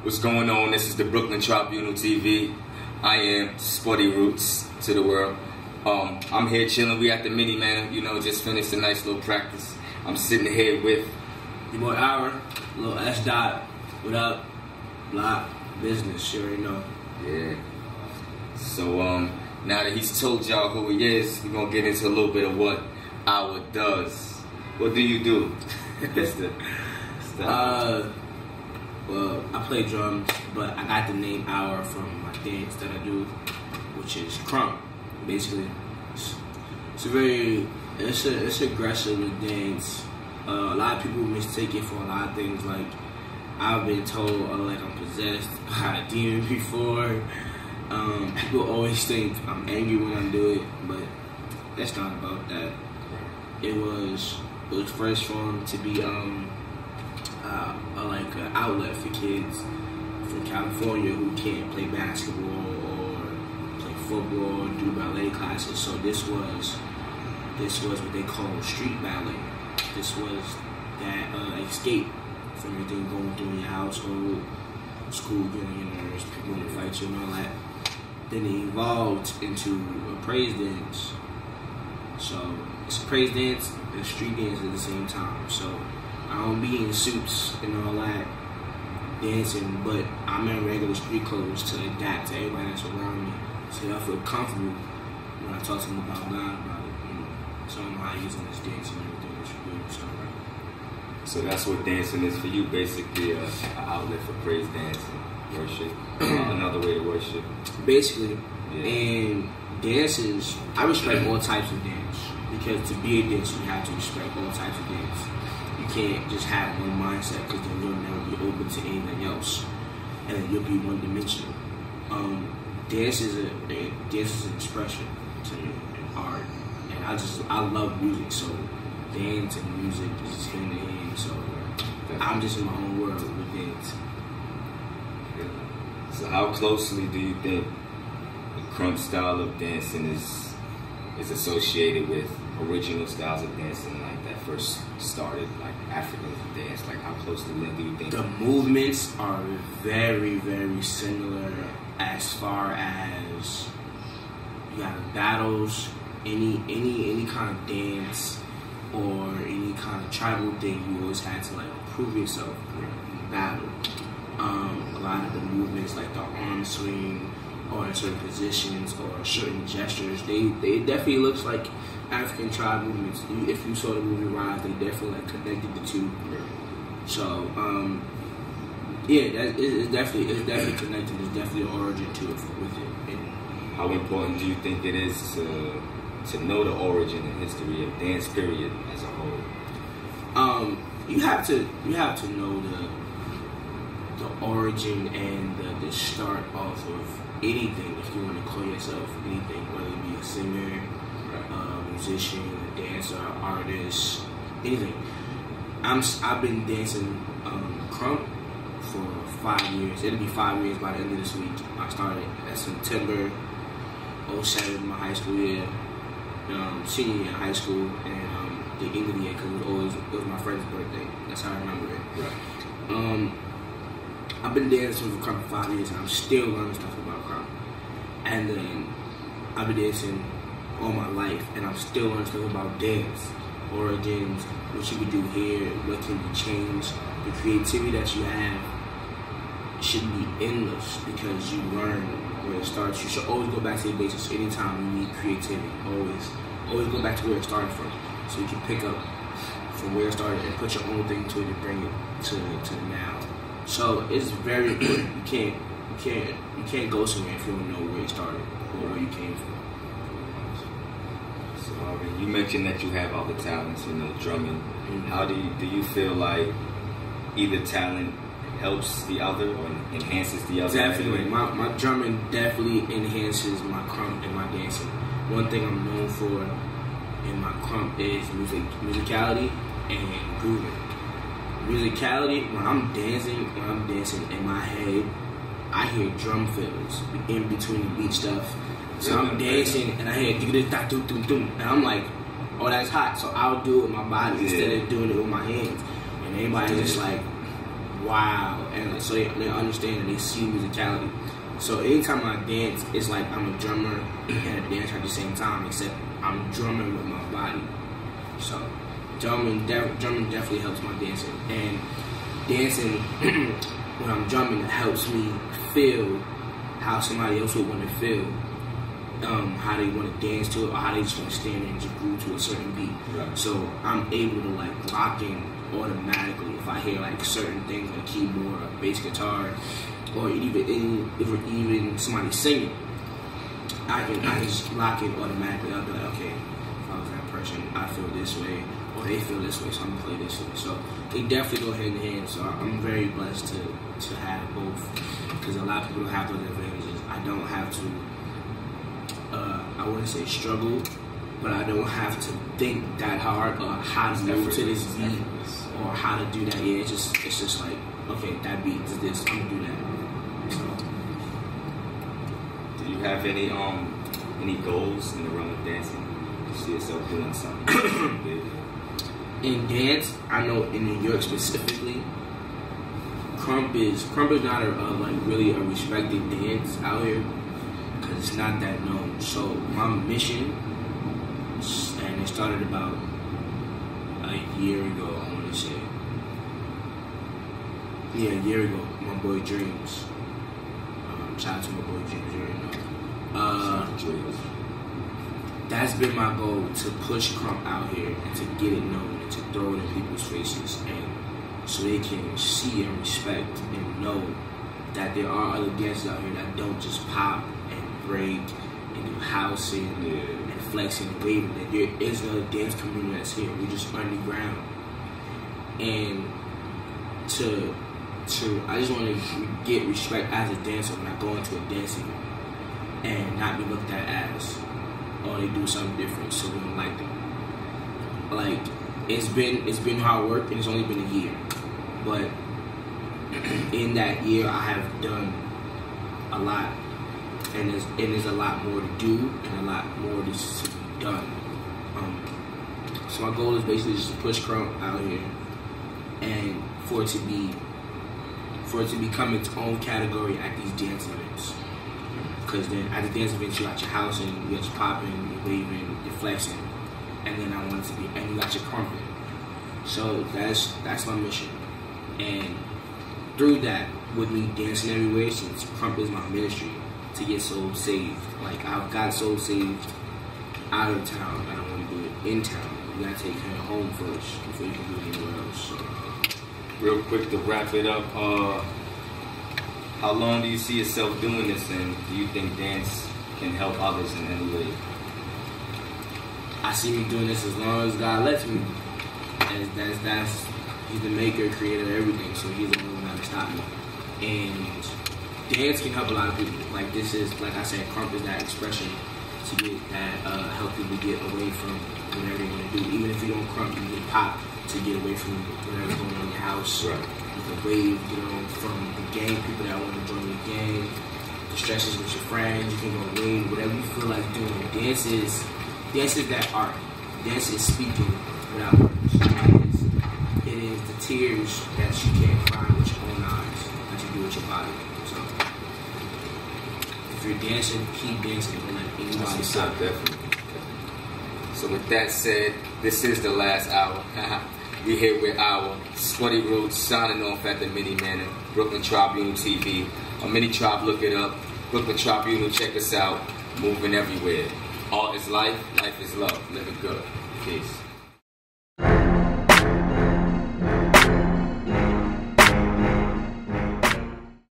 What's going on? This is the Brooklyn Tribunal TV. I am Spuddy Roots to the world. I'm here chilling. We at the Mini Man. You know, just finished a nice little practice. I'm sitting here with your boy Ira, little S dot. What up? Block business. You already know. Yeah. So now that he's told y'all who he is, we're gonna get into a little bit of what Ira does. What do you do? Well, I play drums, but I got the name Ira from my dance that I do, which is Krump. Basically, it's aggressive dance. A lot of people mistake it for a lot of things. Like, I've been told like I'm possessed by a demon before. People always think I'm angry when I do it, but that's not about that. It was first formed to be like an outlet for kids from California who can't play basketball or play football or do ballet classes. So this was what they call street ballet. This was that escape from everything going through in your household, school getting your nerves, people want to fight you and all that. Then it evolved into a praise dance. So it's a praise dance and a street dance at the same time. So I don't be in suits and all that dancing, but I'm in regular street clothes to adapt to everybody that's around me, so I feel comfortable when I talk to them about God, about it, you know. So I'm how using this dance and everything that you do. So that's what dancing is for you, basically an outlet for praise dance and worship, another way to worship. Basically, yeah. And dances, I respect all types of dance, because to be a dancer, you have to respect all types of dance. You can't just have one mindset, because then you'll never be open to anything else, and then you'll be one-dimensional. Dance is an expression to me, and art, and I love music, so dance and music is just hand in hand. So I'm just in my own world with dance. Yeah. So how closely do you think the Krump style of dancing is associated with original styles of dancing, like that first started, like African dance? Like, how close to that do you think? The movements are very, very similar as far as you got the battles, any kind of dance or any kind of tribal thing. You always had to like prove yourself in the battle. A lot of the movements, like the arm swing, or in certain positions or certain gestures, they definitely looks like African tribe movements. If you saw the movie Rise, they definitely like connected the two. So yeah, it's definitely connected. There's definitely an origin to it with it. And how important do you think it is to know the origin and history of dance period as a whole? You have to know the origin and the start off of anything, if you want to call yourself anything, whether it be a singer, a musician, a dancer, an artist, anything. I've been dancing Krump for 5 years. It'll be 5 years by the end of this week. I started at September 07, my high school year, senior year in high school, and the end of the year, because it was my friend's birthday. That's how I remember it. Right. I've been dancing for Krump for 5 years, and I'm still learning stuff about Krump. And then I've been dancing all my life, and I'm still learning stuff about dance, origins, what you can do here, what can be changed. The creativity that you have should be endless, because you learn where it starts. You should always go back to your basics anytime you need creativity. Always go back to where it started from, so you can pick up from where it started and put your own thing to it and bring it to now. So it's very important. You can't go somewhere if you don't know where you started or where you came from. So you mentioned that you have all the talents, you know, drumming. Mm-hmm. How do you feel like either talent helps the other or enhances the other? Definitely, my drumming definitely enhances my Krump and my dancing. One thing I'm known for in my Krump is musicality and grooving. Musicality, when I'm dancing in my head, I hear drum fills in between the beat stuff. So I'm dancing and I hear and I'm like, oh, that's hot. So I'll do it with my body instead of doing it with my hands. And everybody's just like, wow, and so they understand and they see musicality. So anytime I dance, it's like I'm a drummer and a dancer at the same time, except I'm drumming with my body. So drumming definitely helps my dancing, and dancing when I'm drumming, it helps me feel how somebody else would want to feel, how they want to dance to it, or how they just want to stand there and just groove to a certain beat. Right. So I'm able to like lock in automatically if I hear like certain things, like keyboard or bass guitar, or even somebody singing. I can just lock in automatically. I'll be like, okay, if I was that person, I feel this way, or they feel this way, so I'm gonna play this way. So they definitely go hand in hand. So I'm very blessed to have both, because a lot of people don't have those advantages. I don't have to. I wouldn't say struggle, but I don't have to think that hard or how to move to this beat or how to do that. Yeah, it's just like, okay, that beat is this, I'm gonna do that. So, do you have any goals in the realm of dancing? You see yourself doing something big? In dance, I know in New York specifically, Krump is not really a respected dance out here, because it's not that known. So my mission, and it started about a year ago, I want to say. Yeah, a year ago. My boy Dreams. Shout out to my boy Dreams. You already know. That's been my goal, to push Krump out here and to get it known and to throw it in people's faces, and so they can see and respect and know that there are other dancers out here that don't just pop and break and do housing and flexing and waving. That there is another dance community that's here. We're just underground, and I just want to get respect as a dancer when I go into a dancing and not be looked at as, oh, they do something different, so we don't like them. Like, it's been hard work, and it's only been a year, but in that year I have done a lot, and there's a lot more to do and a lot more to be done. So my goal is basically just to push Krump out here, and for it to become its own category at these dance events. Because then at the dance events, you got your housing, you got your popping, your waving, your flexing, and then I want it to be, and you got your crumping. So that's my mission. And through that, with me dancing everywhere, since Krump is my ministry, to get souls saved. Like, I've got souls saved out of town, and I want to do it in town. You gotta take care of home first before you can do it anywhere else. So. Real quick to wrap it up, how long do you see yourself doing this, and do you think dance can help others in any way? I see me doing this as long as God lets me. He's the maker, creator of everything, so he's the only one that can stop me. And dance can help a lot of people. Like, this is, like I said, Krump is that expression to get that, help people get away from whatever you want to do. Even if you don't Krump, you can pop to get away from whatever's going on in your house. Right. You can wave, from the gang, people that want to join the gang, the stresses with your friends, you can go wave, whatever you feel like doing. Dance is that art. Dance is speaking without words. It is the tears that you can't cry with your own eyes, that you do with your body. So, if you're dancing, keep dancing. Don't let anybody stop. Definitely. So with that said, this is the last hour. We here with our Spuddy Roots, signing off at the Mini Manor, Brooklyn Tribunal TV. On Mini Tribe, look it up. Brooklyn Tribunal, check us out. Moving everywhere. Art is life, life is love. Live it good. Peace.